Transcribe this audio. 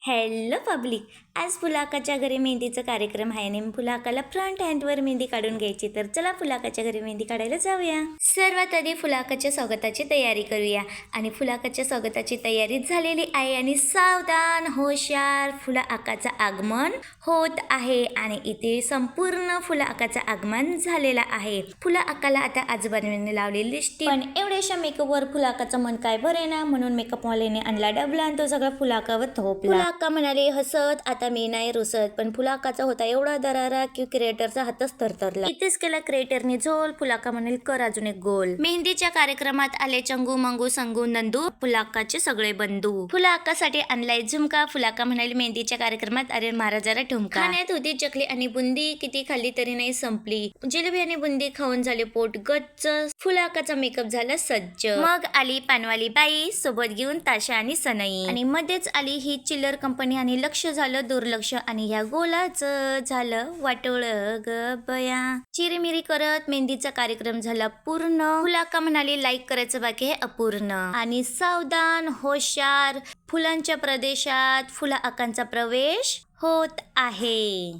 Hello public, आज फुलाकाच्या घरी मेहंदीचा कार्यक्रम आहे आणि फुलाकाला फ्रंट हँडवर मेहंदी काढून घ्यायची. तर चला फुलाकाच्या घरी मेहंदी काढायला जाऊया. सर्वात आधी फुलाकाच्या स्वागताची तयारी करूया. आणि फुलाकाच्या स्वागताची तयारी झालेली आहे आणि सावधान होशार फुलाकाचं आगमन होत आहे. आणि इथे संपूर्ण फुलाकाचं आगमन झालेलं आहे. फुलाकाला आता आजोबांनी लावलेली लिपस्टिक, पण एवढ्याशा मेकअपवर फुलाकाचं मन काय भरे ना, म्हणून मेकअप वाल्याने आणला डबला आणि तो सगळा फुलाकावर थोपला. फुलाका म्हणाले हसत, आता मी नाही रुसत. पण फुलाकाचा होता एवढा दरारा की क्रिएटरचा हातच थरथरला. इथेच केला क्रिएटरने झोल. फुलाका म्हणाले कर अजून एक गोल. मेहंदीच्या कार्यक्रमात आले चंगू मंगू संगू नंदू, फुलाकाचे सगळे बंधू. फुलाकासाठी आणलाय झुमका. फुलाका म्हणाले मेहंदीच्या कार्यक्रमात अरे महाराज जरा ठुमका. खाण्यात होती चकली आणि बुंदी, किती खाल्ली तरी नाही संपली. जिलेबी आणि बुंदी खाऊन झाले पोट गच्च. फुलाकाचा मेकअप झाला सज्ज. मग आली पानवाली बाई सोबत घेऊन ताशा आणि सनई. आणि मध्येच आली ही चिल्लर कंपनी आणि लक्ष झालं दुर्लक्ष. आणि ह्या गोलाचं झालं वाटोळ ग बया. चिरीमिरी करत मेहंदीचा कार्यक्रम झाला पूर्ण. फुलाका म्हणाली लाईक करायचं बाकी हे अपूर्ण. आणि सावधान होशार फुलांच्या प्रदेशात फुलाकांचा प्रवेश होत आहे.